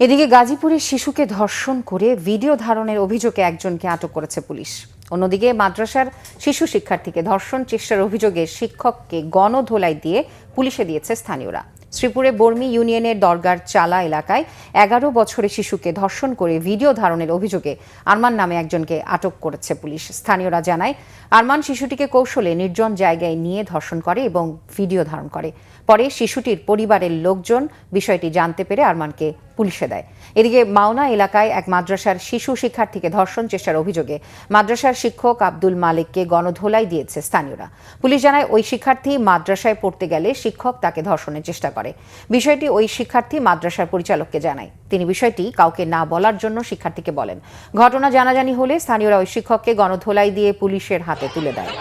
এদিকে গাজীপুরে শিশুকে ধর্ষণ করে ভিডিও ধারণের অভিযোগে একজনকে আটক করেছে পুলিশ। অন্যদিকে মাদ্রাসার শিশু শিক্ষার্থীকে ধর্ষণ চেষ্টার অভিযোগে শিক্ষককে গণধোলাই দিয়ে পুলিশে দিয়েছে স্থানীয়রা। শ্রীপুরে বর্মি ইউনিয়নের দরগার চালা এলাকায় ১১ বছরের শিশুকে ধর্ষণ করে ভিডিও ধারণের অভিযোগে আরমান নামে একজনকে আটক করেছে পুলিশ। স্থানীয়রা জানায়, আরমান শিশুটিকে কৌশলে নির্জন জায়গায় নিয়ে ধর্ষণ করে এবং ভিডিও ধারণ করে। পরে শিশুটির পরিবারের লোকজন বিষয়টি জানতে পেরে আরমানকে পুলিশে দেয়। এদিকে মাওনা এলাকায় এক মাদ্রাসার শিশু শিক্ষার্থীকে ধর্ষণ চেষ্টার অভিযোগে মাদ্রাসার শিক্ষক আব্দুল মালিককে গণধোলাই দিয়েছে স্থানীয়রা। পুলিশ জানায়, ওই শিক্ষার্থী মাদ্রাসায় পড়তে গেলে শিক্ষক তাকে ধর্ষণের চেষ্টা করে। বিষয়টি ওই শিক্ষার্থী মাদ্রাসার পরিচালককে জানায়। তিনি বিষয়টি কাউকে না বলার জন্য শিক্ষার্থীকে বলেন। ঘটনা জানাজানি হলে স্থানীয়রা ওই শিক্ষককে গণধোলাই দিয়ে পুলিশের হাতে তুলে দেয়।